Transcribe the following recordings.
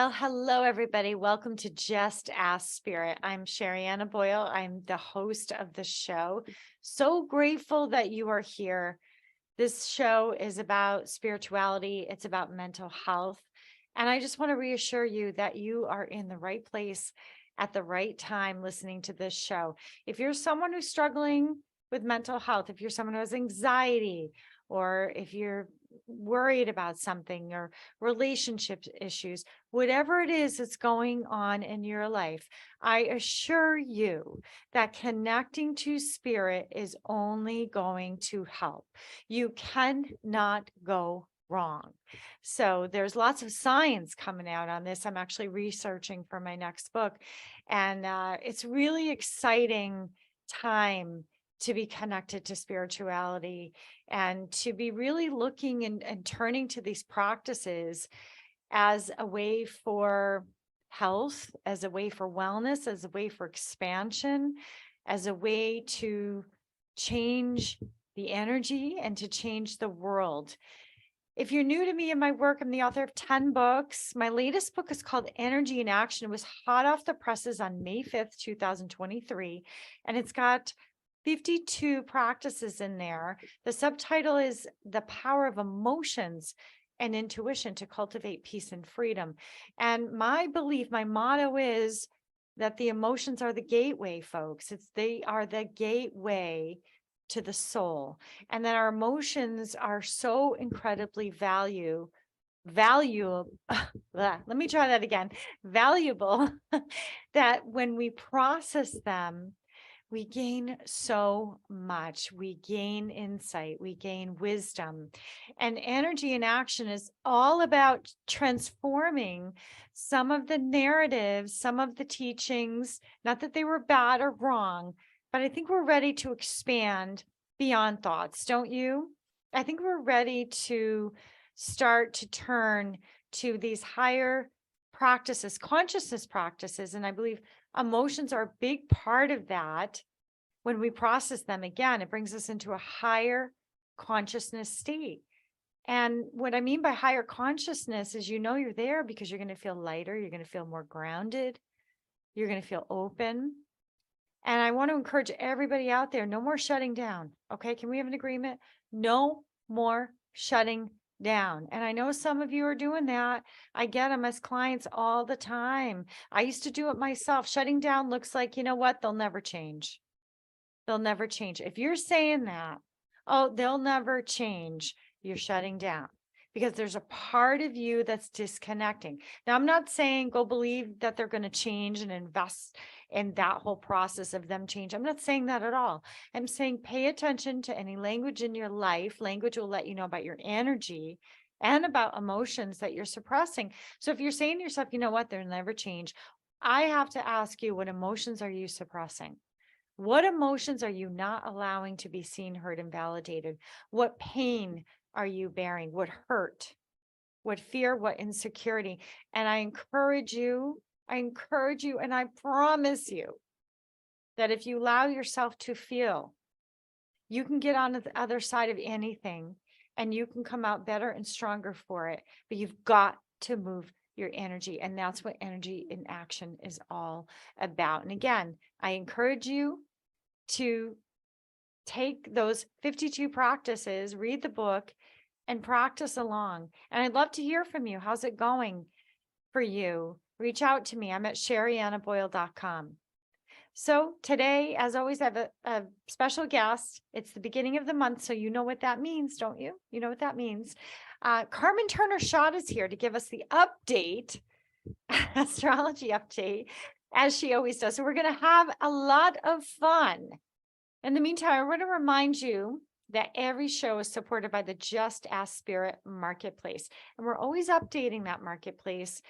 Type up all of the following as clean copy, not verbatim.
Well, hello, everybody. Welcome to Just Ask Spirit. I'm Sherianna Boyle. I'm the host of the show. So grateful that you are here. This show is about spirituality, it's about mental health. And I just want to reassure you that you are in the right place at the right time listening to this show. If you're someone who's struggling with mental health, if you're someone who has anxiety, or if you're worried about something or relationship issues, whatever it is that's going on in your life, I assure you that connecting to spirit is only going to help. You cannot go wrong. So there's lots of science coming out on this. I'm actually researching for my next book, and it's really exciting time to be connected to spirituality and to be really looking and turning to these practices as a way for health, as a way for wellness, as a way for expansion, as a way to change the energy and to change the world. If you're new to me and my work, I'm the author of 10 books. My latest book is called Energy in Action. It was hot off the presses on May 5th, 2023, and it's got 52 practices in there. The subtitle is The Power of Emotions and Intuition to Cultivate Peace and Freedom. And my belief, my motto is that the emotions are the gateway, folks. They are the gateway to the soul, and that our emotions are so incredibly valuable. Let me try that again. Valuable that when we process them, we gain so much. We gain insight, we gain wisdom. And energy in action is all about transforming some of the narratives, some of the teachings, not that they were bad or wrong, but I think we're ready to expand beyond thoughts, don't you? I think we're ready to start to turn to these higher practices, consciousness practices. And I believe emotions are a big part of that. When we process them, again, it brings us into a higher consciousness state. And what I mean by higher consciousness is, you're there because you're going to feel lighter, you're going to feel more grounded, you're going to feel open. And I want to encourage everybody out there, no more shutting down. Okay, can we have an agreement? No more shutting down. And I know some of you are doing that. I get them as clients all the time. I used to do it myself. Shutting down looks like, you know what? They'll never change. They'll never change. If you're saying that, oh, they'll never change, you're shutting down, because there's a part of you that's disconnecting. Now, I'm not saying go believe that they're going to change and invest in that whole process of them change. I'm not saying that at all. I'm saying pay attention to any language in your life. Language will let you know about your energy and about emotions that you're suppressing. So if you're saying to yourself, you know what, they'll never change, I have to ask you, what emotions are you suppressing? What emotions are you not allowing to be seen, heard, and validated? What pain are you bearing? What hurt? What fear? What insecurity? And I encourage you, and I promise you that if you allow yourself to feel, you can get on the other side of anything and you can come out better and stronger for it. But you've got to move your energy. And that's what energy in action is all about. And again, I encourage you to take those 52 practices, read the book, and practice along. And I'd love to hear from you. How's it going for you? Reach out to me. I'm at sheriannaboyle.com. So today, as always, I have a special guest. It's the beginning of the month, so you know what that means, don't you? You know what that means. Carmen Turner-Schott is here to give us the update, astrology update, as she always does. So we're going to have a lot of fun. In the meantime, I want to remind you that every show is supported by the Just Ask Spirit Marketplace. And we're always updating that marketplace.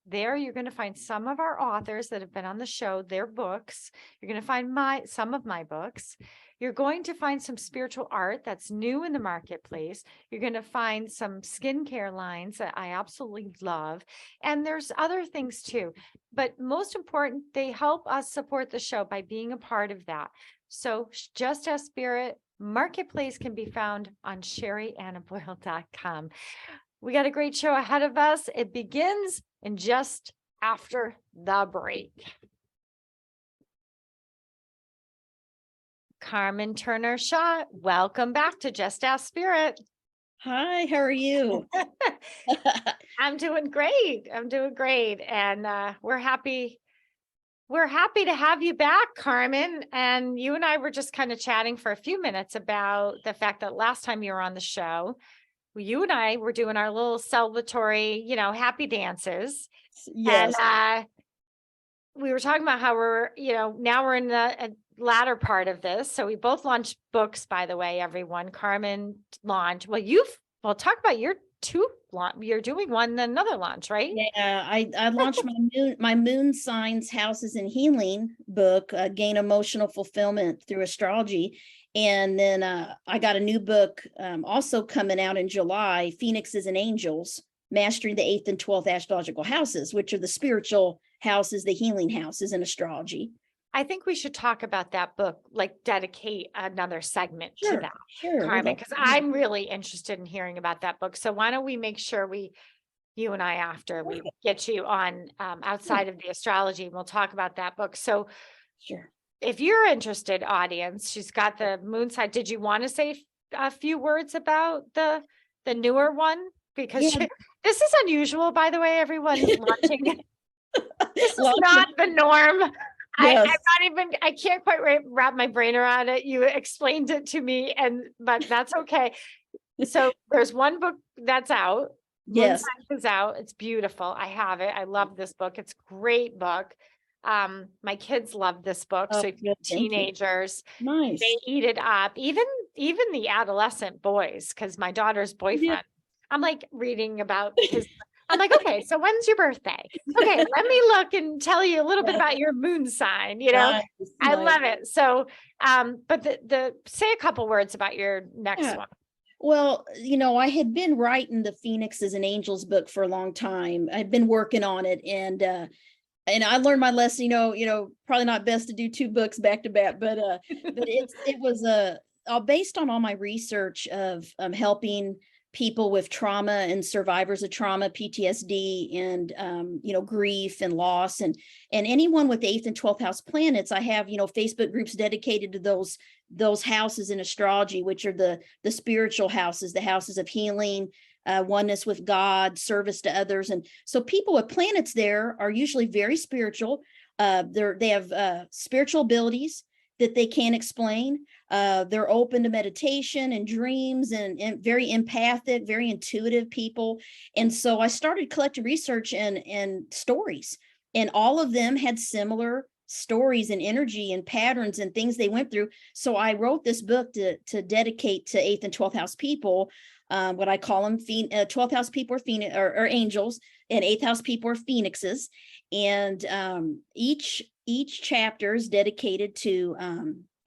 There, you're going to find some of our authors that have been on the show, their books. You're going to find some of my books. You're going to find some spiritual art that's new in the marketplace. You're going to find some skincare lines that I absolutely love. And there's other things too. But most important, they help us support the show by being a part of that. So Just Ask Spirit Marketplace can be found on sheriannaboyle.com. We got a great show ahead of us. It begins in just after the break. Carmen Turner-Schott, welcome back to Just Ask Spirit. Hi, how are you? I'm doing great. And we're happy to have you back, Carmen. And you and I were just kind of chatting for a few minutes about the fact that last time you were on the show, you and I were doing our little celebratory, happy dances. Yes. And we were talking about how we're, now we're in the latter part of this. So we both launched books, by the way, everyone. Carmen launched. Well, talk about your two launch. You're doing one, then another launch, right? Yeah, I launched my moon signs, houses, and healing book, Gain Emotional Fulfillment Through Astrology. And then I got a new book also coming out in July, Phoenixes and Angels, Mastering the 8th and 12th Astrological Houses, which are the spiritual houses, the healing houses in astrology. I think we should talk about that book, like dedicate another segment to that, Sure. Carmen, because I'm really interested in hearing about that book. So why don't we make sure you and I, after we get you on outside of the astrology, and we'll talk about that book. So Sure. If you're interested, audience, she's got the moon side. Did you want to say a few words about the newer one? Because this is unusual, by the way, everyone launching. This is not the norm. Yes. I can't quite wrap my brain around it. You explained it to me, but that's okay. So there's one book that's out. Yes. Moon Signs is out. It's beautiful. I have it. I love this book. It's a great book. My kids love this book. So teenagers, nice. they eat it up. Even the adolescent boys, because my daughter's boyfriend, I'm like reading about his. I'm like, okay, so when's your birthday? Okay, let me look and tell you a little bit about your moon sign. I love it. So, but the say a couple words about your next one. Well, I had been writing the Phoenixes and Angels book for a long time. I'd been working on it, and I learned my lesson. Probably not best to do two books back to back, but it was based on all my research of helping people with trauma and survivors of trauma, PTSD, and grief and loss, and anyone with 8th and 12th house planets. I have Facebook groups dedicated to those houses in astrology, which are the spiritual houses, the houses of healing, oneness with God, service to others. And so people with planets there are usually very spiritual. They have spiritual abilities that they can't explain. They're open to meditation and dreams, and very empathic, very intuitive people. And so I started collecting research and stories, and all of them had similar stories and energy and patterns and things they went through. So I wrote this book to dedicate to 8th and 12th house people. What I call them, 12th house people are angels, and 8th house people are phoenixes. And each chapter is dedicated to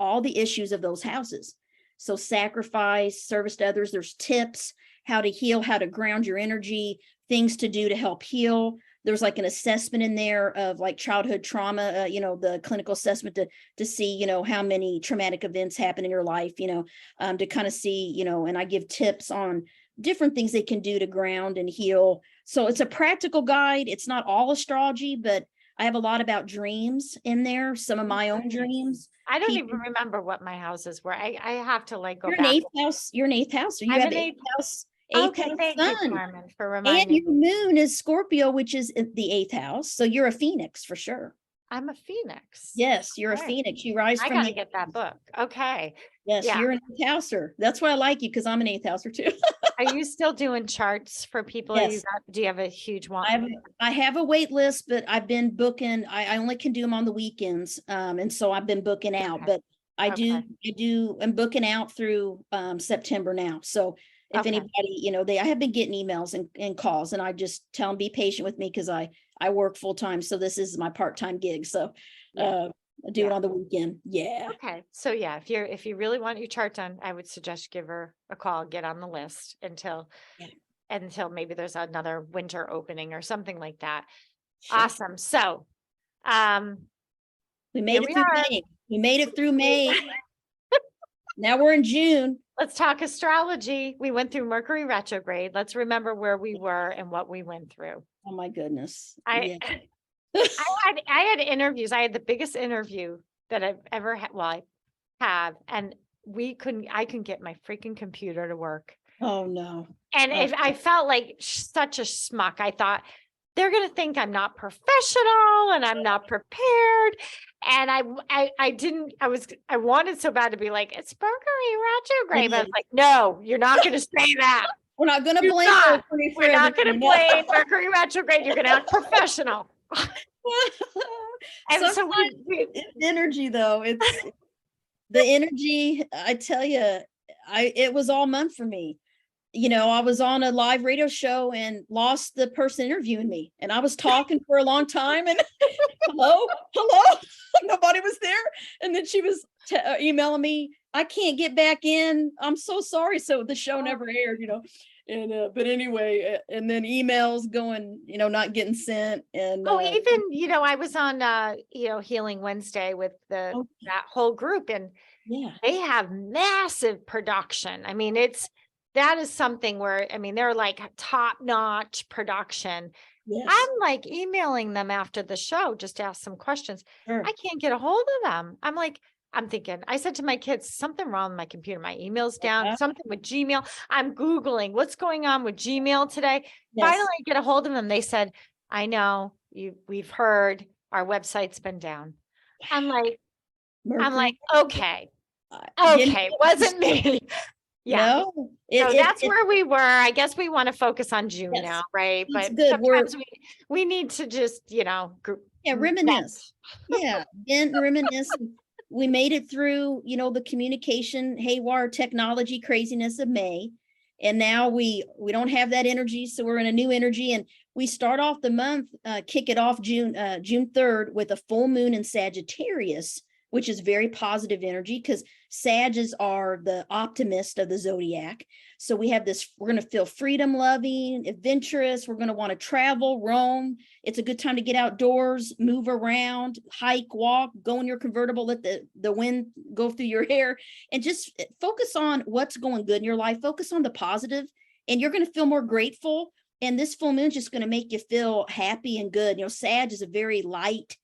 all the issues of those houses. So sacrifice, service to others. There's tips, how to heal, how to ground your energy, things to do to help heal. There's like an assessment in there of like childhood trauma, the clinical assessment to see, how many traumatic events happen in your life, to kind of see, and I give tips on different things they can do to ground and heal. So it's a practical guide. It's not all astrology, but I have a lot about dreams in there, some of my own dreams. I don't even remember what my houses were. I have to go you're back. An 8th house. You're an 8th house. So you have 8th house. Okay, thank you, Carmen, for reminding me. And your moon is Scorpio, which is the 8th house. So you're a Phoenix for sure. I'm a Phoenix. Yes, you're a Phoenix. You rise from. I gotta get that book. Okay. Yes, you're an 8th houser. That's why I like you, because I'm an 8th houser too. Are you still doing charts for people? Yes. Do you have a huge one? I have a wait list, but I've been booking. I only can do them on the weekends, and so I've been booking out. Okay. But I'm booking out through September now. So if anybody, I have been getting emails and calls, and I just tell them be patient with me, because I work full time. So this is my part-time gig. So I do it on the weekend. Yeah. Okay. So if you really want your chart done, I would suggest give her a call, get on the list until maybe there's another winter opening or something like that. Sure. Awesome. So we made it through May. We made it through May. Now we're in June. Let's talk astrology. We went through Mercury retrograde. Let's remember where we were and what we went through. Oh my goodness. I Yeah. I had interviews. I had the biggest interview that I've ever had. Well, I have, and I couldn't get my freaking computer to work. Oh no. And Oh. if I felt like such a schmuck, I thought they're going to think I'm not professional and I'm not prepared. And I wanted so bad to be like, it's Mercury retrograde. But I was like, no, you're not going to say that. We're not going to You're blame not. Mercury for We're not going to everything. blame Mercury retrograde. You're going to act professional. And so we It's energy though. It's the energy. I tell you, it was all month for me. You know, I was on a live radio show and lost the person interviewing me, and I was talking for a long time, and hello, nobody was there, and then she was emailing me, I can't get back in, I'm so sorry. So the show never aired, you know. And but anyway, and then emails going, you know, not getting sent. And even, you know, I was on you know, Healing Wednesday with that whole group, and yeah, they have massive production. I mean, that is something where, I mean, they're like top-notch production. yes, I'm like emailing them after the show just to ask some questions. sure. I can't get a hold of them. I'm thinking, I said to my kids, something wrong with my computer. My email's down, something with Gmail. I'm Googling what's going on with Gmail today. Yes. Finally, I get a hold of them. They said, I know we've heard our website's been down. I'm like, okay, it wasn't me. Yeah. No, So that's where we were. I guess we want to focus on June Yes, now, right? it's But good. sometimes we need to just, you know, reminisce. Yeah, and reminisce. We made it through, you know, the communication haywire technology craziness of May, and now we don't have that energy, so we're in a new energy, and we start off the month, kick it off June 3rd with a full moon in Sagittarius, which is very positive energy because Sages are the optimist of the zodiac. So we have this, we're going to feel freedom loving, adventurous. We're going to want to travel, roam. It's a good time to get outdoors, move around, hike, walk, go in your convertible, let the wind go through your hair, and just focus on what's going good in your life. Focus on the positive, and you're going to feel more grateful. And this full moon is just going to make you feel happy and good. You know, Sag is a very light,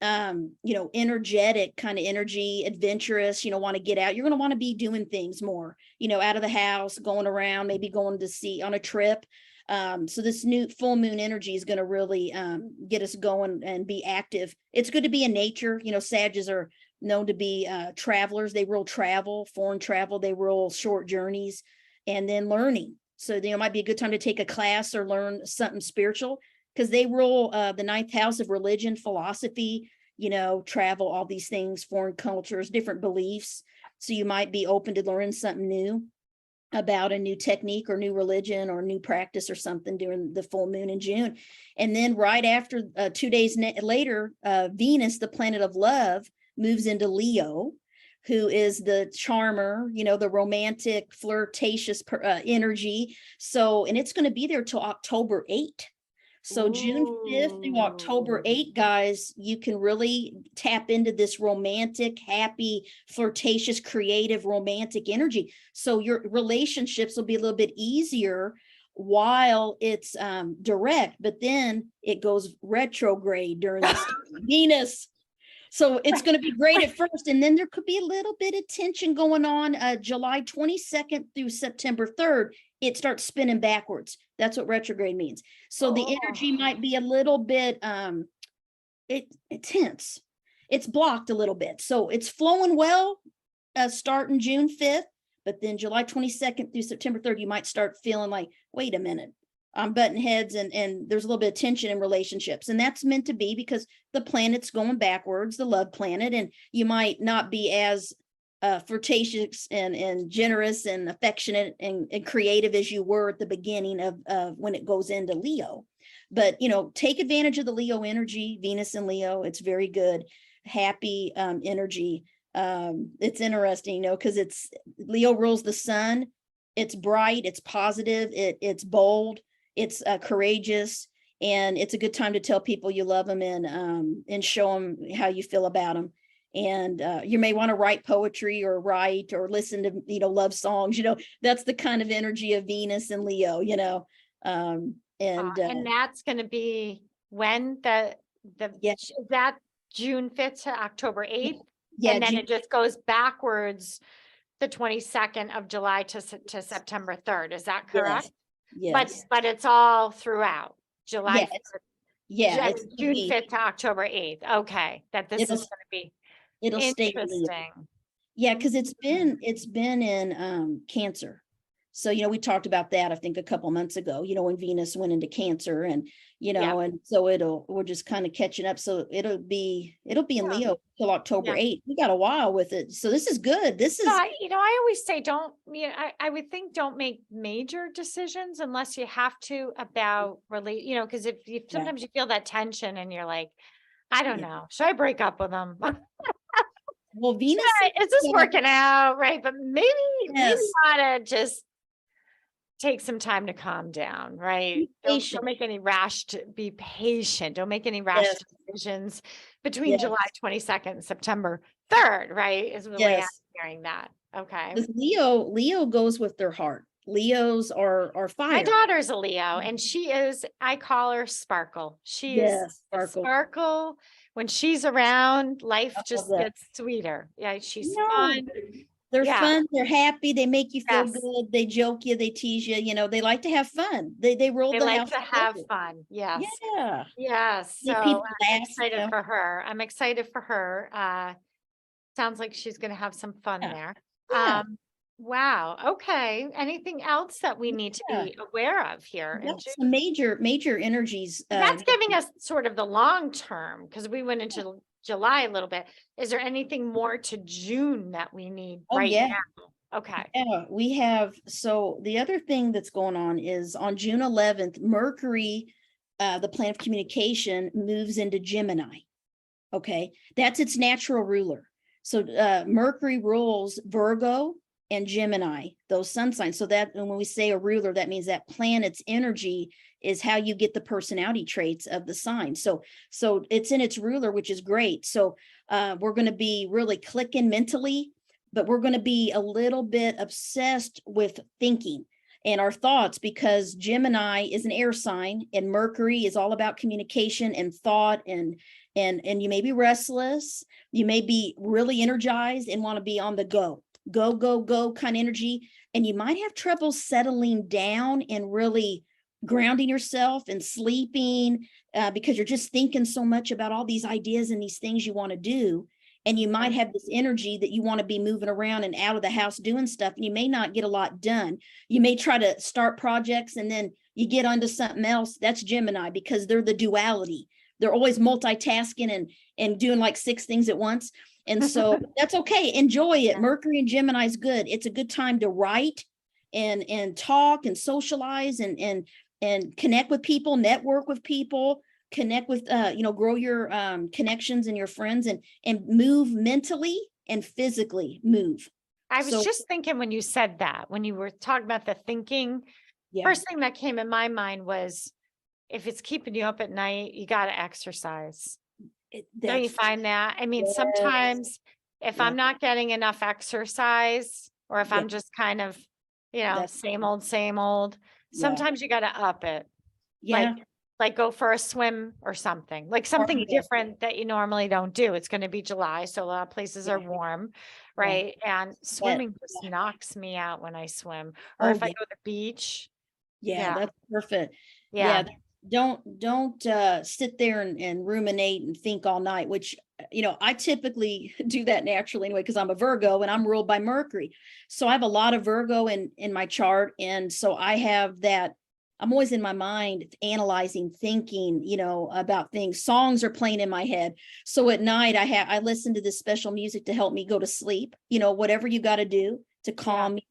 you know, energetic kind of energy, adventurous, you know, want to get out. You're going to want to be doing things more, you know, out of the house, going around, maybe going to see on a trip. So this new full moon energy is going to really get us going and be active. It's good to be in nature. You know, Sages are known to be travelers. They will travel, foreign travel. They will short journeys, and then learning. So, you know, it might be a good time to take a class or learn something spiritual, because they rule the ninth house of religion, philosophy, you know, travel, all these things, foreign cultures, different beliefs. So you might be open to learn something new about a new technique or new religion or new practice or something during the full moon in June. And then right after 2 days later, Venus, the planet of love, moves into Leo, who is the charmer, you know, the romantic, flirtatious energy. So, and it's going to be there till October 8th. So June 5th through October 8th, guys, you can really tap into this romantic, happy, flirtatious, creative, romantic energy. So your relationships will be a little bit easier while it's direct, but then it goes retrograde during this time. Venus. So it's going to be great at first, and then there could be a little bit of tension going on July 22nd through September 3rd. It starts spinning backwards. That's what retrograde means. So the energy might be a little bit tense. It's blocked a little bit. So it's flowing well starting June 5th, but then July 22nd through September 3rd, you might start feeling like, wait a minute, I'm butting heads, and there's a little bit of tension in relationships. And that's meant to be because the planet's going backwards, the love planet, and you might not be as flirtatious and generous and affectionate and creative as you were at the beginning of when it goes into Leo. But, you know, take advantage of the Leo energy, Venus and Leo. It's very good, happy energy. It's interesting, you know, because it's Leo rules the sun. It's bright, it's positive, it's bold, it's courageous, and it's a good time to tell people you love them and show them how you feel about them. And you may want to write poetry or write or listen to, love songs. That's the kind of energy of Venus and Leo, And that's going to be when the yeah, is that June 5th to October 8th? yeah, And then it just goes backwards the 22nd of July to September 3rd. Is that correct? yes, But it's all throughout July, yeah, it's June 5th to October 8th. Okay. That this is it'll going to be it'll stay in Leo. interesting. Yeah, because it's been in Cancer. So, we talked about that, I think, a couple months ago, when Venus went into Cancer, and and so we're just kind of catching up. So it'll be in Leo till October 8th. We got a while with it. So this is good. This is I always say I would think don't make major decisions unless you have to about because if you sometimes you feel that tension and you're like, I don't know, should I break up with them? well, Venus is this working out? Right. But maybe want to just take some time to calm down, right? Don't make any be patient. Don't make any rash decisions between July 22nd and September 3rd, right? Is the way I'm hearing that. Okay. Leo goes with their heart. Leos are fire. My daughter's a Leo, and I call her Sparkle. She is sparkle. When she's around, life just gets sweeter. Yeah, she's fun. They're fun. They're happy. They make you feel good. They joke you. They tease you. They like to have fun. They roll the house. They like to have fun. Yes. Yeah. Yes. So I'm excited for her. I'm excited for her. Sounds like she's going to have some fun there. Yeah. Wow. Okay. Anything else that we need to be aware of here? Some major energies. That's giving us sort of the long term, because we went into July a little bit. Is there anything more to June that we need now? Okay. Yeah, we have. So the other thing that's going on is on June 11th, Mercury, the planet of communication, moves into Gemini. Okay. That's its natural ruler. So Mercury rules Virgo and Gemini, those sun signs. So that when we say a ruler, that means that planet's energy is how you get the personality traits of the sign. So it's in its ruler, which is great. So we're going to be really clicking mentally, but we're going to be a little bit obsessed with thinking and our thoughts, because Gemini is an air sign and Mercury is all about communication and thought, and you may be restless. You may be really energized and want to be on the go kind of energy. And you might have trouble settling down and really grounding yourself and sleeping because you're just thinking so much about all these ideas and these things you want to do. And you might have this energy that you want to be moving around and out of the house doing stuff, and you may not get a lot done. You may try to start projects and then you get onto something else. That's Gemini, because they're the duality. They're always multitasking and doing like 6 things at once. And so that's okay. Enjoy it. Mercury and Gemini is good. It's a good time to write and talk and socialize and connect with people, network with people, connect with, grow your connections and your friends, and move mentally and physically move. I was just thinking when you said that, when you were talking about the thinking, first thing that came in my mind was, if it's keeping you up at night, you got to exercise. Don't you find that? I mean, sometimes if I'm not getting enough exercise, or if I'm just kind of, same old, sometimes you got to up it. Like go for a swim or something, like something different that you normally don't do. It's going to be July, so a lot of places are warm, right? And swimming just knocks me out when I swim, or if I go to the beach. That's perfect. Yeah. Don't sit there and ruminate and think all night, which, I typically do that naturally anyway, because I'm a Virgo and I'm ruled by Mercury. So I have a lot of Virgo in my chart. And so I have that. I'm always in my mind analyzing, thinking, about things. Songs are playing in my head. So at night I listen to this special music to help me go to sleep, whatever you got to do to calm me.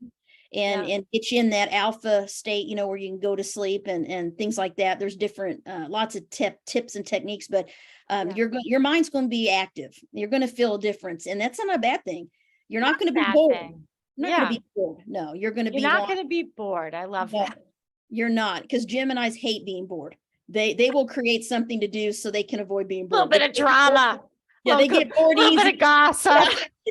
And get you in that alpha state, where you can go to sleep and things like that. There's different, lots of tips and techniques, but your mind's going to be active. You're going to feel a difference, and that's not a bad thing. You're not going to be bored. You're not going to be bored. No, you're going to be. You're not going to be bored. I love that. You're not, because Geminis hate being bored. They will create something to do so they can avoid being bored. A little bit of drama. Yeah, they get bored A little bit easy. of gossip.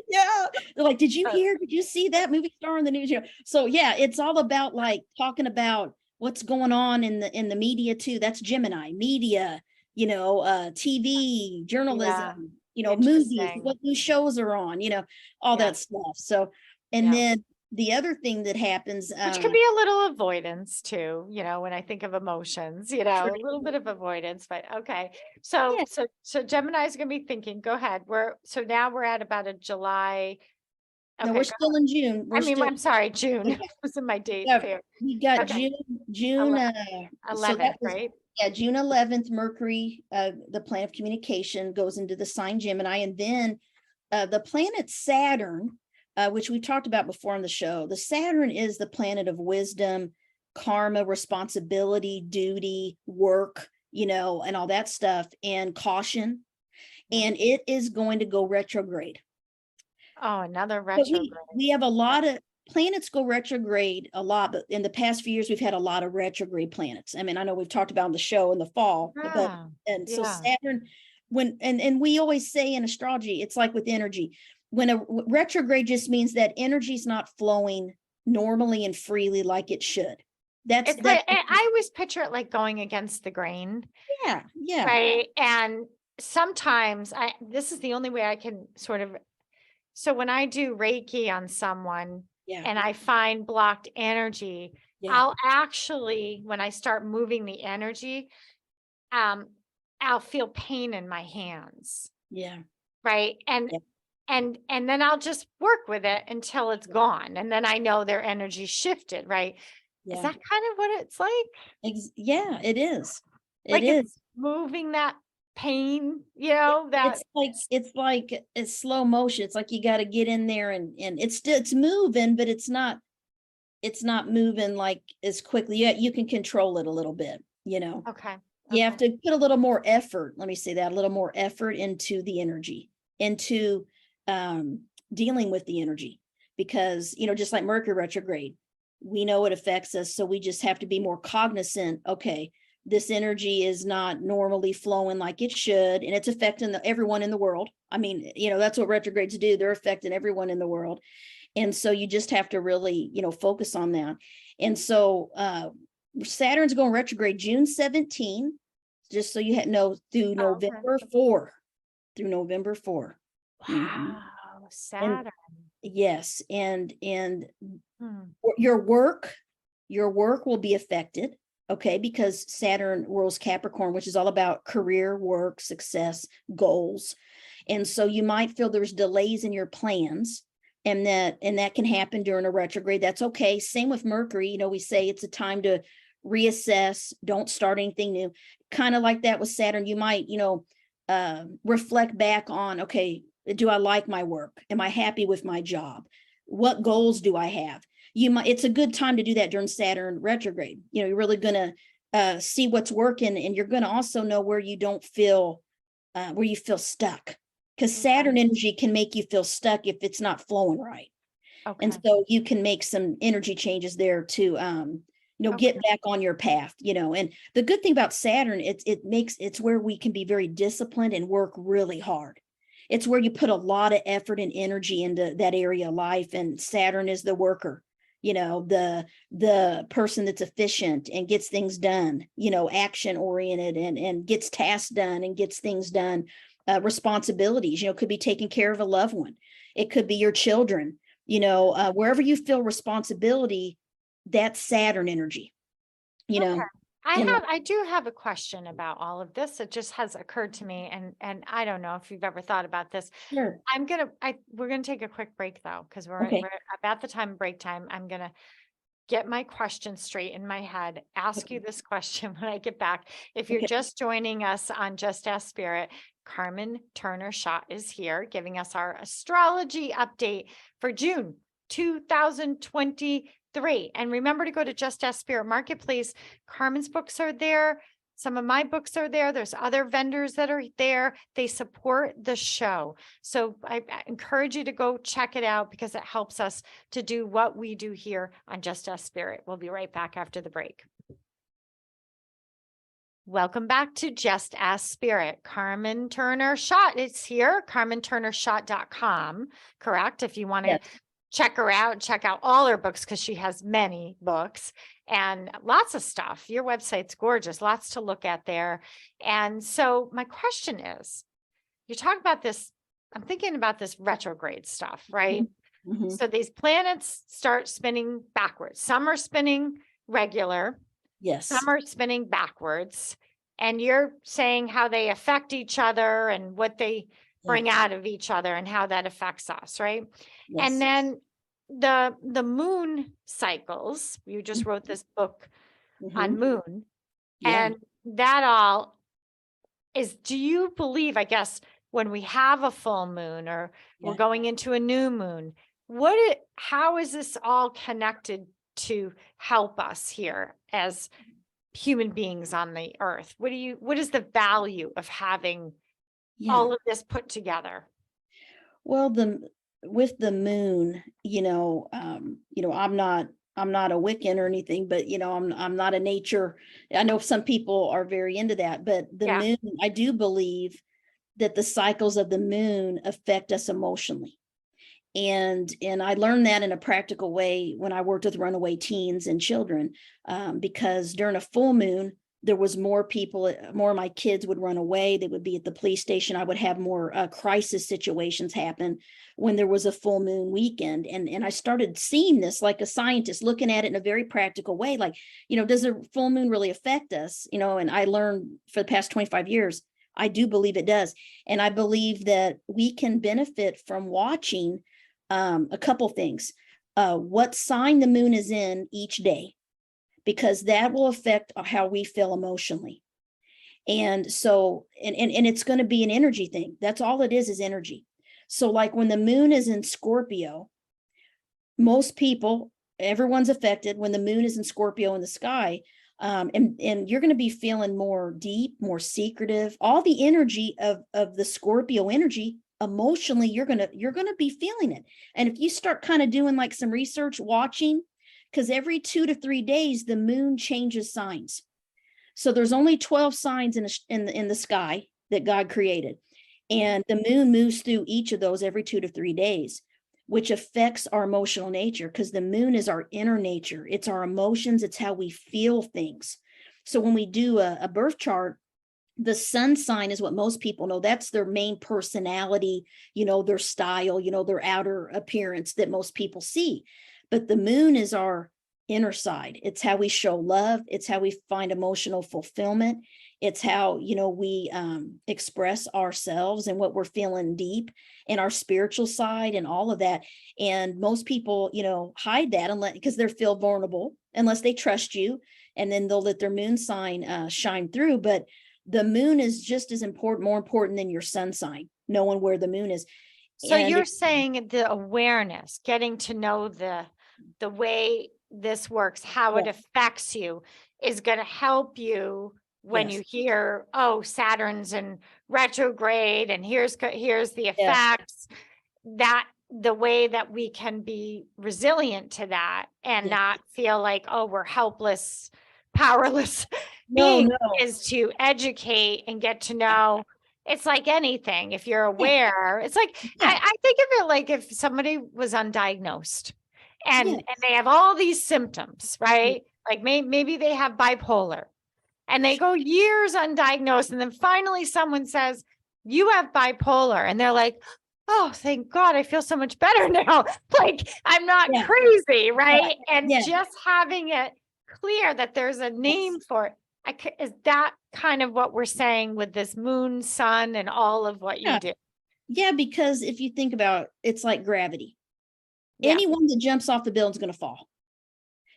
Yeah. They're like, did you hear? Did you see that movie star on the news? So yeah, it's all about like talking about what's going on in the media too. That's Gemini media, TV, Yeah, journalism, movies, interesting. what new shows are on, all Yeah, that stuff. So, and yeah. then the other thing that happens, Which could be a little avoidance too, when I think of emotions, true, a little bit of avoidance, but okay. So, yeah, Gemini is going to be thinking, go ahead. Now we're at about a July. no, we're Okay. still in June. I We're mean, still, I'm sorry, June. yeah, It was in my date yeah, fair. we got Okay. June, so that 11th, was, right? yeah, June 11th, Mercury, the planet of communication, goes into the sign Gemini. And then the planet Saturn, which we talked about before on the show, the Saturn is the planet of wisdom, karma, responsibility, duty, work, and all that stuff, and caution. And it is going to go retrograde. Oh, another But retrograde. we have a Okay. lot of planets go retrograde a lot, but in the past few years, we've had a lot of retrograde planets. I mean, I know we've talked about in the show in the fall, but Yeah. and so Yeah. Saturn, and we always say in astrology, it's like with energy. When a retrograde just means that energy is not flowing normally and freely like it should. That's It's like, I always picture it like going against the grain, yeah. right? And sometimes this is the only way I can sort of, so when I do Reiki on someone Yeah. and I find blocked energy, Yeah. I'll actually, when I start moving the energy, um, I'll feel pain in my hands, Yeah. right? Yeah. And then I'll just work with it until it's gone. And then I know their energy shifted, right? Is Yeah. that kind of what it's like? Yeah, it is. It Like is. it's moving that pain, that It's slow motion. It's like you got to get in there and it's moving, but it's not moving like as quickly. Yeah, you can control it a little bit, okay. You have Okay. to put a little more effort. Let me say that, a little more effort into the energy, into um dealing with the energy, because just like Mercury retrograde, we know it affects us, so we just have to be more cognizant. Okay, this energy is not normally flowing like it should, and it's affecting everyone in the world. I mean, that's what retrogrades do. They're affecting everyone in the world. And so you just have to really, focus on that. And so Saturn's going retrograde June 17, just so you know, through Oh, okay. November 4. Through November 4. Mhm. Wow. And Saturn. yes, and Hmm. your work will be affected, okay, because Saturn rules Capricorn, which is all about career, work, success, goals. And so you might feel there's delays in your plans, and that can happen during a retrograde. That's okay. Same with Mercury. We say it's a time to reassess, don't start anything new. Kind of like that with Saturn. You might, reflect back on, okay, do I like my work? Am I happy with my job? What goals do I have? It's a good time to do that during Saturn retrograde. You're really going to see what's working, and you're going to also know where you don't feel where you feel stuck, because Saturn energy can make you feel stuck if it's not flowing right. Okay. And so you can make some energy changes there to get back on your path. And the good thing about Saturn, it's where we can be very disciplined and work really hard. It's where you put a lot of effort and energy into that area of life, and Saturn is the worker, the person that's efficient and gets things done, action oriented, and gets tasks done and gets things done. Responsibilities, could be taking care of a loved one. It could be your children, wherever you feel responsibility, that's Saturn energy, Okay. and I do have a question about all of this. It just has occurred to me, and I don't know if you've ever thought about this. sure. We're gonna take a quick break though, because Okay. we're about the time break time. I'm gonna get my question straight in my head, ask you Okay. this question when I get back. If you're Okay. just joining us on Just Ask Spirit, Carmen Turner-Schott is here giving us our astrology update for June 2023. And remember to go to Just Ask Spirit Marketplace. Carmen's books are there. Some of my books are there. There's other vendors that are there. They support the show. So I encourage you to go check it out, because it helps us to do what we do here on Just Ask Spirit. We'll be right back after the break. Welcome back to Just Ask Spirit. Carmen Turner-Schott is here, carmenturnerschott.com, correct? If you want to Yes. check her out, check out all her books because she has many books and lots of stuff. Your website's gorgeous, lots to look at there. And so my question is, you talk about this, I'm thinking about this retrograde stuff, right? Mhm. So these planets start spinning backwards. Some are spinning regular, Yes. some are spinning backwards, and you're saying how they affect each other and what they bring out of each other and how that affects us, right? Yes. And then the moon cycles, you just wrote this book on Mhm. moon, Yeah. and that all is, do you believe, I guess, when we have a full moon or we're Yeah. going into a new moon, how is this all connected to help us here as human beings on the earth? What is the value of having Yeah. all of this put together? Well, with the moon, I'm not a Wiccan or anything, but I'm not a nature. I know some people are very into that, but the Yeah. moon, I do believe that the cycles of the moon affect us emotionally. And I learned that in a practical way when I worked with runaway teens and children, because during a full moon, there was more people, more of my kids would run away. They would be at the police station. I would have more crisis situations happen when there was a full moon weekend. And I started seeing this like a scientist, looking at it in a very practical way. Like, does a full moon really affect us? And I learned for the past 25 years, I do believe it does. And I believe that we can benefit from watching a couple things. What sign the moon is in each day, because that will affect how we feel emotionally. And so, and it's going to be an energy thing. That's all it is energy. So like when the moon is in Scorpio, most people, everyone's affected when the moon is in Scorpio in the sky. And you're going to be feeling more deep, more secretive, all the energy of the Scorpio energy. Emotionally, you're gonna be feeling it. And if you start kind of doing like some research, watching, because every 2 to 3 days the moon changes signs. So there's only 12 signs in the sky that God created, and the moon moves through each of those every 2 to 3 days, which affects our emotional nature, because the moon is our inner nature. It's our emotions. It's how we feel things. So when we do a birth chart, the sun sign is what most people know. That's their main personality, their style, their outer appearance that most people see. But the moon is our inner side. It's how we show love. It's how we find emotional fulfillment. It's how, we express ourselves and what we're feeling deep in our spiritual side and all of that. And most people, hide that because they feel vulnerable unless they trust you. And then they'll let their moon sign shine through. But the moon is just as important, more important than your sun sign, knowing where the moon is. So you're saying the awareness, getting to know the way this works, how it affects you, is going to help you when you hear, oh, Saturn's in retrograde and here's the effects, that the way that we can be resilient to that and not feel like, oh, we're helpless, powerless beings, is to educate and get to know. It's like anything. If you're aware, it's like, I think of it like if somebody was undiagnosed and they have all these symptoms, right? Like maybe they have bipolar and they go years undiagnosed. And then finally someone says, you have bipolar. And they're like, oh, thank God, I feel so much better now. Like I'm not crazy, right? And just having it clear that there's a name for it. Is that kind of what we're saying with this moon, sun, and all of what you do? Yeah, because if you think about it, it's like gravity. Anyone that jumps off the building is going to fall.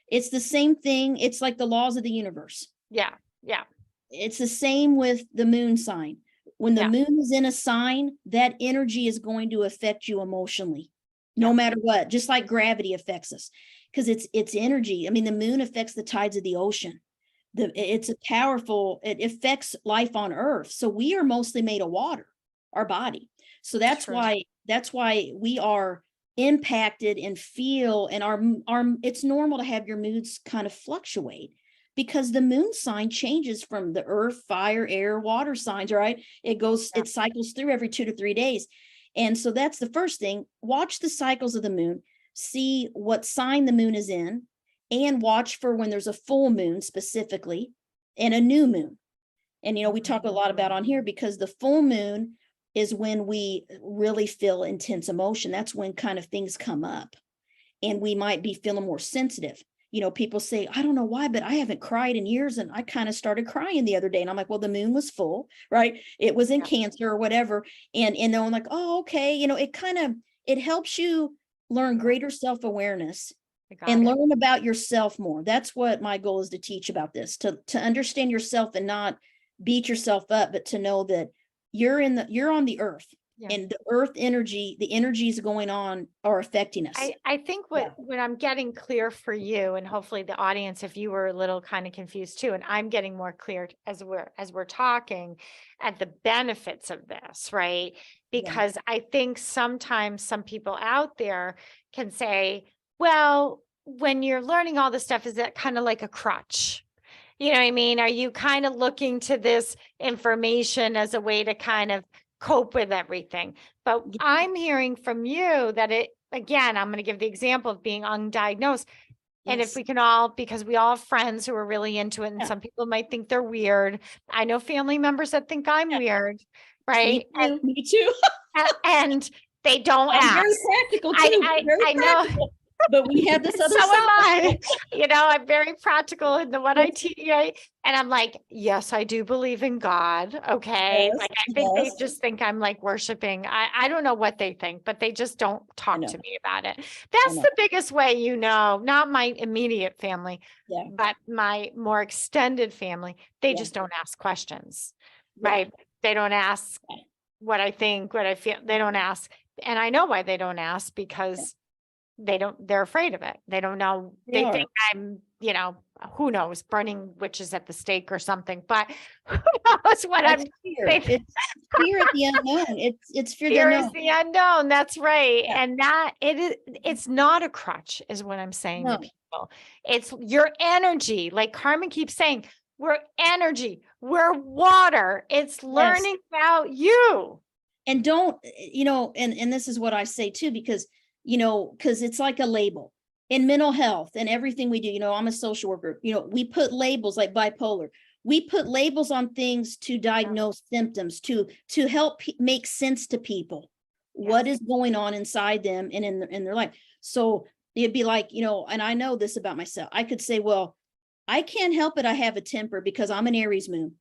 It's the same thing. It's like the laws of the universe. Yeah. Yeah. It's the same with the moon sign. When the moon is in a sign, that energy is going to affect you emotionally, no matter what, just like gravity affects us, because it's energy. I mean, the moon affects the tides of the ocean. It's a powerful, it affects life on Earth. So we are mostly made of water, our body. So that's why we are impacted and feel, and our it's normal to have your moods kind of fluctuate, because the moon sign changes from the earth, fire, air, water signs, right? It cycles through every 2 to 3 days. And so that's the first thing. Watch the cycles of the moon, see what sign the moon is in, and watch for when there's a full moon specifically and a new moon. And, we talk a lot about on here, because the full moon is when we really feel intense emotion. That's when kind of things come up and we might be feeling more sensitive. People say, I don't know why, but I haven't cried in years. And I kind of started crying the other day. And I'm like, well, the moon was full, right? It was in Cancer or whatever. And I'm like, oh, okay. It helps you learn greater self-awareness and learn about yourself more. That's what my goal is, to teach about this, to understand yourself and not beat yourself up, but to know that you're on the earth. Yeah. And the earth energy, the energies going on are affecting us. I think what I'm getting clear for you, and hopefully the audience, if you were a little kind of confused too, and I'm getting more clear as we're talking at the benefits of this, right? Because I think sometimes some people out there can say, well, when you're learning all this stuff, is that kind of like a crutch? You know what I mean? Are you kind of looking to this information as a way to kind of cope with everything? But I'm hearing from you that again, I'm going to give the example of being undiagnosed. And if we can all, because we all have friends who are really into it, and some people might think they're weird. I know family members that think I'm weird, right? Me too. And they don't ask. Very practical too. I know. But we have this other so side. Am I. I'm very practical in what I teach, and I'm like, yes, I do believe in God. Okay. Yes, like I think they just think I'm like worshiping. I don't know what they think, but they just don't talk to me about it. That's the biggest way, not my immediate family, but my more extended family. They just don't ask questions, right? They don't ask what I think, what I feel. They don't ask. And I know why they don't ask, because they're afraid of it. They don't know. They think I'm, who knows, burning witches at the stake or something, but who knows what I'm fear. It's fear of the unknown. It's fear is the unknown. That's right. And that it's not a crutch is what I'm saying to people. It's your energy. Like Carmen keeps saying, we're energy, we're water. It's learning about you. And don't, and this is what I say too, because because it's like a label in mental health and everything we do. I'm a social worker. We put labels like bipolar. We put labels on things to diagnose symptoms, to help make sense to people what is going on inside them and in their life. So it'd be like, and I know this about myself. I could say, well, I can't help it. I have a temper because I'm an Aries moon.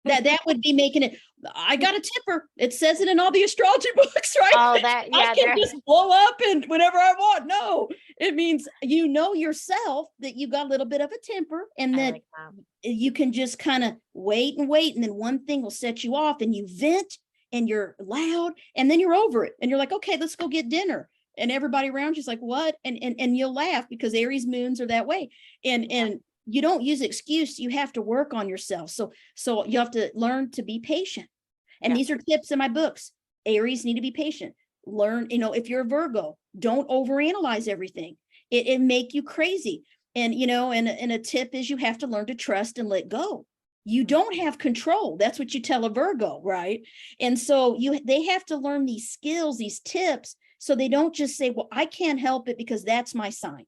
That would be making it. I got a temper. It says it in all the astrology books, right? Oh, that I can just blow up and whenever I want. No, it means yourself that you got a little bit of a temper, and that you can just kind of wait, and then one thing will set you off, and you vent, and you're loud, and then you're over it, and you're like, okay, let's go get dinner, and everybody around you's like, what? And you'll laugh because Aries moons are that way, and you don't use excuse. You have to work on yourself. So you have to learn to be patient. And these are tips in my books. Aries need to be patient. Learn, if you're a Virgo, don't overanalyze everything. It make you crazy. And, and a tip is you have to learn to trust and let go. You don't have control. That's what you tell a Virgo, right? And so they have to learn these skills, these tips, so they don't just say, well, I can't help it because that's my sign.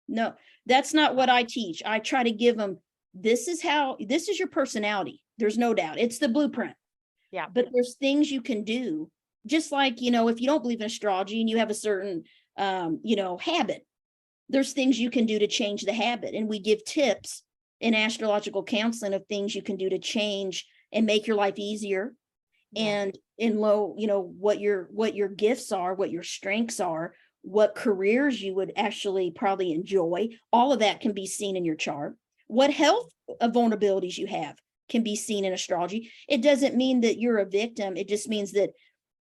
No, that's not what I teach. I try to give them, this is your personality. There's no doubt. It's the blueprint. Yeah. But there's things you can do, just like, if you don't believe in astrology and you have a certain, habit, there's things you can do to change the habit. And we give tips in astrological counseling of things you can do to change and make your life easier. And what your gifts are, what your strengths are, what careers you would actually probably enjoy. All of that can be seen in your chart. What health vulnerabilities you have can be seen in astrology. It doesn't mean that you're a victim. It just means that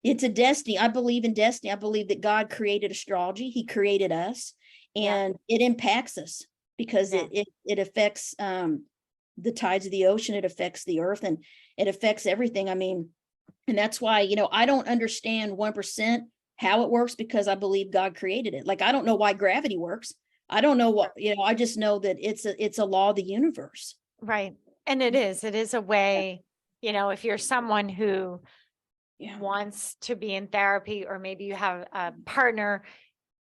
it's a destiny. I believe in destiny. I believe that God created astrology. He created us, and it impacts us because it affects the tides of the ocean. It affects the earth, and it affects everything. I mean, and that's why, I don't understand 1% how it works, because I believe God created it. Like, I don't know why gravity works, I don't know what, I just know that it's a law of the universe. Right. And it is a way, if you're someone who Yeah. wants to be in therapy, or maybe you have a partner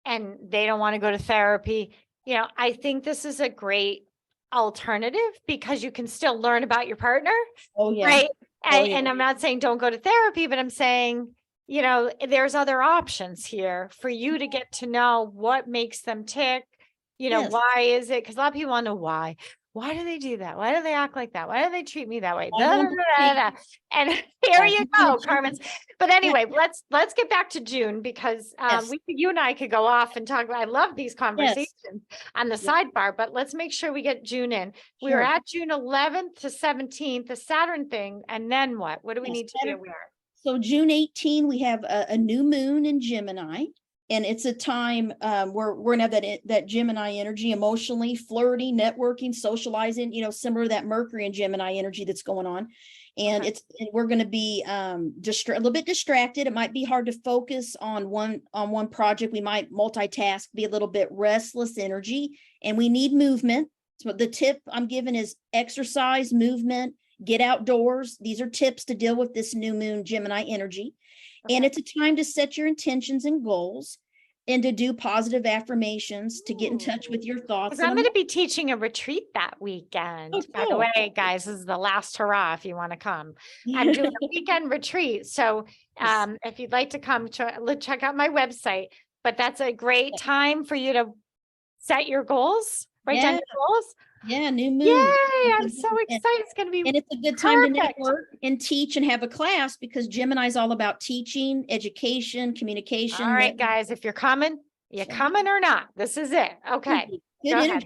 and they don't want to go to therapy, I think this is a great alternative because you can still learn about your partner, Oh yeah. right? Oh yeah. And I'm not saying don't go to therapy, but I'm saying, there's other options here for you to get to know what makes them tick. Yes. Why is it? Because a lot of people want to know why. Why do they do that? Why do they act like that? Why do they treat me that way? I want to see. And here you go, Yeah. Carmen. But anyway, let's get back to June, because Yes. you and I could go off and talk. I love these Yes. conversations on the Yeah. sidebar, but let's make sure we get June in. We are Sure. at June 11th to 17th, the Saturn thing, and then what? What do we Yes, need to be aware? So June 18, we have a new moon in Gemini, and it's a time where we're gonna have that Gemini energy, emotionally flirty, networking, socializing, similar to that Mercury and Gemini energy that's going on. And Okay. we're going to be just a little bit distracted. It might be hard to focus on one project. We might multitask, be a little bit restless energy, and we need movement. So the tip I'm giving is exercise, movement, get outdoors. These are tips to deal with this new moon Gemini energy. And it's a time to set your intentions and goals, and to do positive affirmations, to get in touch with your thoughts. Because I'm going to be teaching a retreat that weekend. Oh, By the cool. way, guys, this is the last hurrah if you want to come. I'm doing a weekend retreat. So if you'd like to come, check out my website. But that's a great time for you to set your goals, write down Yeah. your goals. Yeah, new moon. Yay, I'm so excited. It's going to be And it's a good time to perfect. network and teach and have a class, because Gemini is all about teaching, education, communication. All right, guys, if you're coming, you coming or not? This is it. Okay, Good go energy. ahead.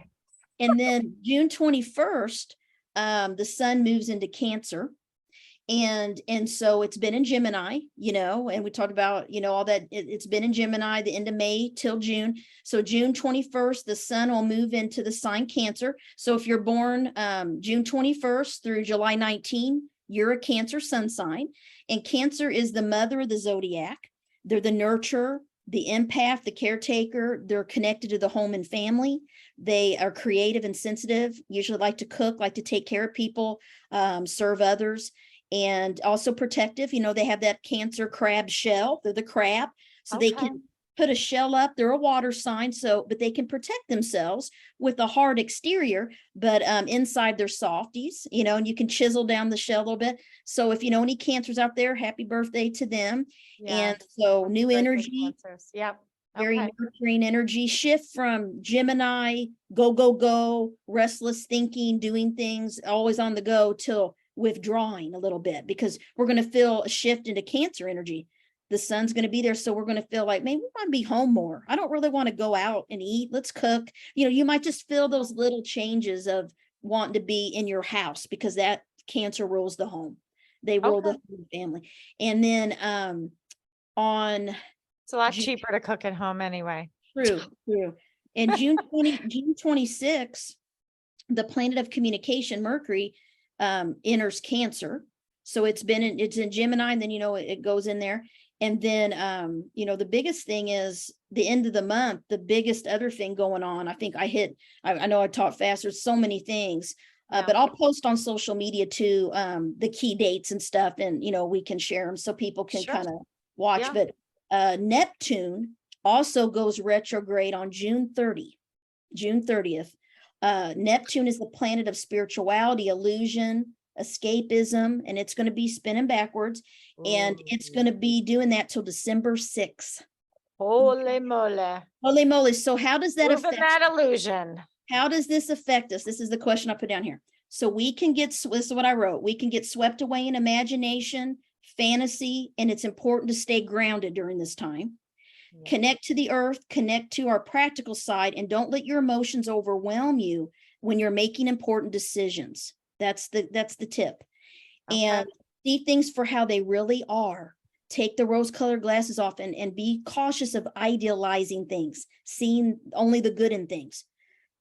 And then June 21st, the sun moves into Cancer. And so it's been in Gemini, and we talked about, all that it's been in Gemini the end of May till June. So June 21st, the sun will move into the sign Cancer. So if you're born June 21st through July 19, you're a Cancer sun sign. And Cancer is the mother of the zodiac. They're the nurturer, the empath, the caretaker. They're connected to the home and family. They are creative and sensitive, usually like to cook, like to take care of people, serve others. And also protective, they have that Cancer crab shell. They're the crab, so they can put a shell up. They're a water sign, but they can protect themselves with a hard exterior, but inside they're softies, and you can chisel down the shell a little bit. So if you know any Cancers out there, happy birthday to them. And so new energy. Yep. Very nurturing energy, shift from Gemini, go, restless thinking, doing things, always on the go, till withdrawing a little bit, because we're going to feel a shift into Cancer energy. The sun's going to be there. So we're going to feel like, maybe we want to be home more. I don't really want to go out and eat. Let's cook. You might just feel those little changes of wanting to be in your house, because that Cancer rules the home. They rule the family. And then it's a lot cheaper to cook at home anyway. True. And June 26, the planet of communication, Mercury, enters Cancer. So it's in Gemini, and then it goes in there. And then the biggest thing is the end of the month. The biggest other thing going on, I think I know I talk fast, there's so many things. But I'll post on social media too, the key dates and stuff, and we can share them so people can kind of watch. But Neptune also goes retrograde on June 30th. Neptune is the planet of spirituality, illusion, escapism, and it's going to be spinning backwards. And it's going to be doing that till December 6th. Holy moly. Holy moly. So how does that affect that illusion? How does this affect us? This is the question I put down here. So this is what I wrote. We can get swept away in imagination, fantasy, and it's important to stay grounded during this time. Connect to the earth, connect to our practical side, and don't let your emotions overwhelm you when you're making important decisions. That's the tip. And see things for how they really are. Take the rose-colored glasses off and be cautious of idealizing things, seeing only the good in things.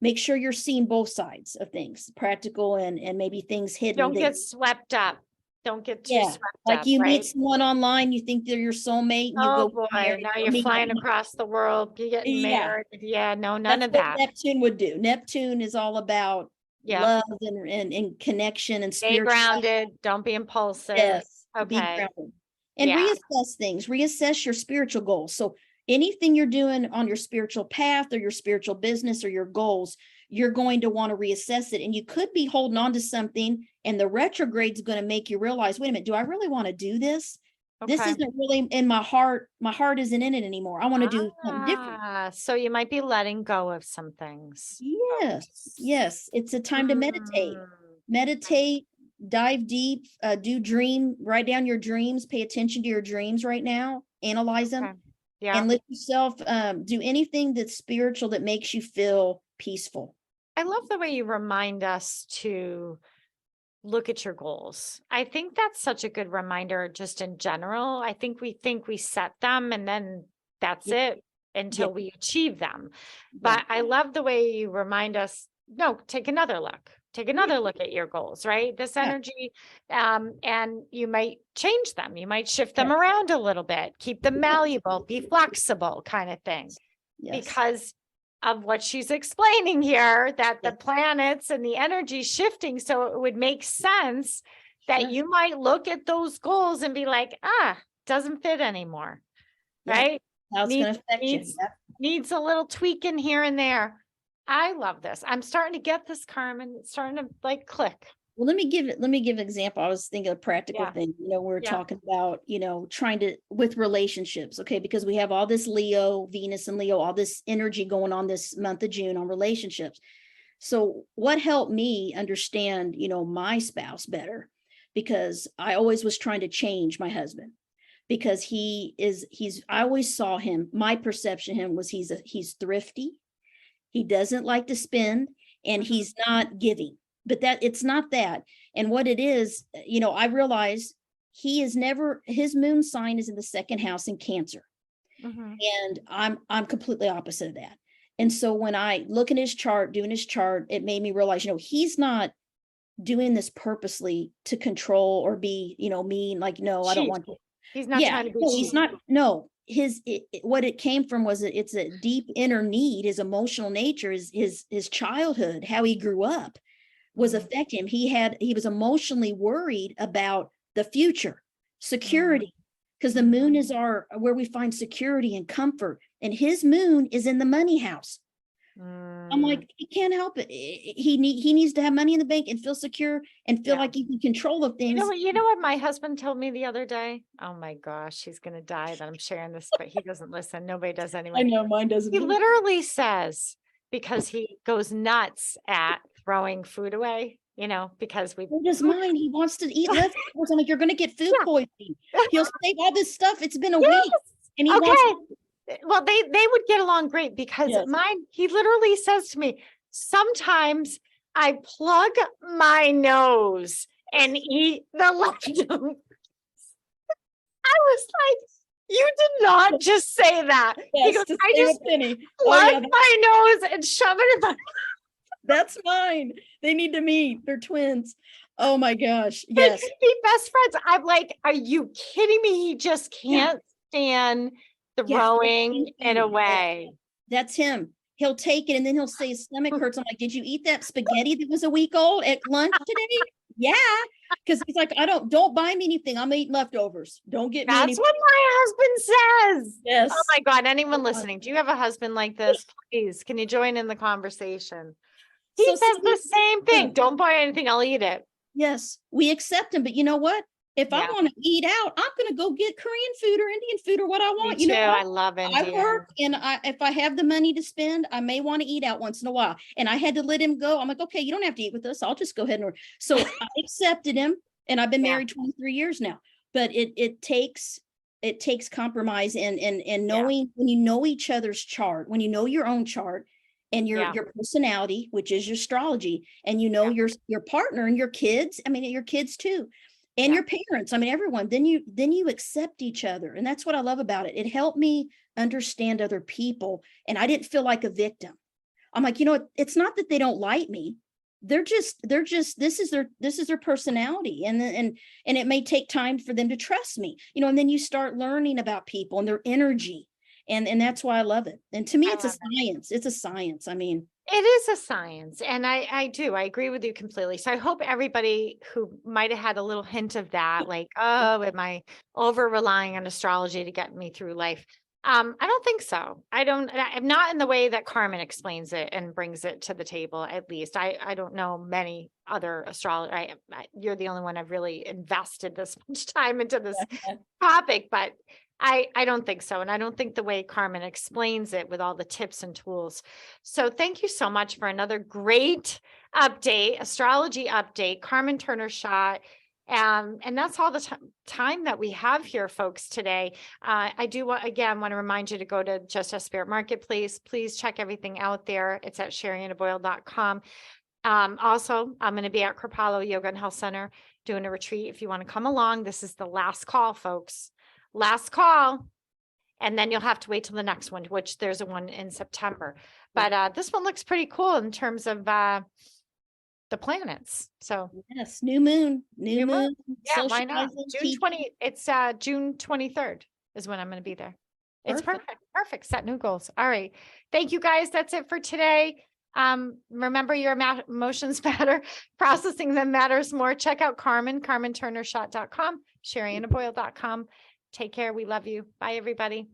Make sure you're seeing both sides of things, practical and maybe things hidden. Don't get swept up Don't get too Yeah. swept Like up, you meet right? someone online, you think they're your soulmate and you Oh go get boy, married. now I you're mean, flying across the world, you're getting yeah, married. Yeah, no, none that's of what that. Neptune would do. Neptune is all about Yep. love and connection and Stay spiritual. grounded, don't be impulsive. Yes, be Okay. grounded. And Yeah. reassess things, reassess your spiritual goals. So anything you're doing on your spiritual path or your spiritual business or your goals, you're going to want to reassess it. And you could be holding on to something, and the retrograde's going to make you realize, wait a minute, do I really want to do this? This Okay. isn't really in my heart. My heart isn't in it anymore. I want to do something different. So you might be letting go of some things. Yes, yes. It's a time to meditate. Mm, Meditate, dive deep, write down your dreams, pay attention to your dreams right now, analyze okay. them, Yeah. and let yourself do anything that's spiritual that makes you feel peaceful. I love the way you remind us to look at your goals. I think that's such a good reminder just in general. I think we set them and then that's Yeah, it until yeah, we achieve them. yeah, But I love the way you remind us, no, take another look. Take yeah, another look at your goals, right? This yeah, energy, and you might change them. You might shift yeah. them around a little bit, keep them malleable, be flexible kind of thing, Yes, because of what she's explaining here, that the yes, planets and the energy shifting. So it would make sense that sure. you might look at those goals and be like, doesn't fit anymore, Yeah, right? how it's Needs, going to affect you. needs, Yeah. needs a little tweaking here and there. I love this. I'm starting to get this, Carmen. It's starting to like click. Well, let me give an example. I was thinking of a practical Yeah. thing. We're Yeah. talking about, trying to with relationships, okay, because we have all this Leo, Venus and Leo, all this energy going on this month of June on relationships. So what helped me understand, my spouse better, because I always was trying to change my husband, because I always saw him, my perception of him was he's thrifty. He doesn't like to spend, and Mhm. he's not giving. But that it's not that. And what it is, I realize he is never, his moon sign is in the second house in Cancer. Mhm. And I'm completely opposite of that. And so when I look in his chart, doing his chart, it made me realize, he's not doing this purposely to control or be, mean, like, no, I don't Cheap. want to. He's not Yeah, trying to be no, he's cheap. not. No, what it came from was it's a deep inner need. His emotional nature is his childhood, how he grew up was Mhm. affecting him. He was emotionally worried about the future, Mhm. security, because the Mhm. moon is where we find security and comfort, and his moon is in the money house. I'm Mm. like, he can't help it. He needs to have money in the bank and feel secure and feel Yeah. like he can control the You know things. what? You know what my husband told me the other day? Oh my gosh, he's gonna die that I'm sharing this, but he doesn't listen. Nobody does I anyway. know mine doesn't. He literally says, because he goes nuts at throwing food away, because we So does mine. He wants to eat leftovers. I'm like, you're going to get food yeah. poisoning. He'll save all this stuff. It's been a Yes. week, and he wants. Okay. Well, they would get along great because Yes. he literally says to me, sometimes I plug my nose and eat the leftovers. I was like, you did not just say that. He Yes, goes, to I save just a penny. Oh plug yeah, my nose and shove it in my that's mine. They need to meet. They're twins. Oh my gosh. They Yes. could be best friends. I'm like, are you kidding me? He just Yeah. can't stand Yeah. throwing it away. That's him. He'll take it and then he'll say his stomach hurts. I'm like, did you eat that spaghetti that was a week old at lunch today? Yeah. Because he's like, don't buy me anything. I'm eating leftovers. Don't get me That's anything. what my husband says. Yes. Oh my God. Anyone listening, do you have a husband like this? Please, can you join in the conversation? He So says the see, same thing. Don't buy anything. I'll eat it. yes, we accept him, but you know what? If I Yeah, want to eat out, I'm going to go get Korean food or Indian food or what I me want. You too. know what? I love I India. work, and if I have the money to spend, I may want to eat out once in a while. And I had to let him go. I'm like, okay, you don't have to eat with us. I'll just go ahead and order. So I accepted him, and I've been Yeah. married 23 years now. But it takes compromise and Yeah. knowing, when you know each other's chart, when you know your own chart and Yeah. your personality, which is your astrology, and your partner and your kids, I mean your kids too, and Yeah. your parents, I mean everyone, then you accept each other. And that's what I love about it. It helped me understand other people, and I didn't feel like a victim. I'm like, it's not that they don't like me. this is their personality. And it may take time for them to trust me, and then you start learning about people and their energy. And that's why I love it. And to me, it's a science. It's a science. I mean, it is a science. And I agree with you completely. So I hope everybody who might have had a little hint of that, like, oh, am I over relying on astrology to get me through life? I don't think so. I'm not in the way that Carmen explains it and brings it to the table. At least I don't know many other astrologers. You're the only one I've really invested this much time into this topic, but I don't think so. And I don't think the way Carmen explains it with all the tips and tools. So thank you so much for another great update, astrology update, Carmen Turner-Schott. And that's all the time that we have here, folks, today. I do want to remind you to go to Just a Spirit Marketplace. Please check everything out there. It's at Sheriannaboyle.com. Also, I'm going to be at Kripalu Yoga and Health Center doing a retreat. If you want to come along, this is the last call, folks. Last call. And then you'll have to wait till the next one, which there's a one in September. But this one looks pretty cool in terms of the planets. So yes, new moon. Yeah, why not? It's June 23rd is when I'm going to be there. It's perfect. Set new goals. All right. Thank you guys. That's it for today. Remember, your emotions matter. Processing them matters more. Check out CarmenTurner-Schott.com, Sheriannaboyle.com. Take care. We love you. Bye, everybody.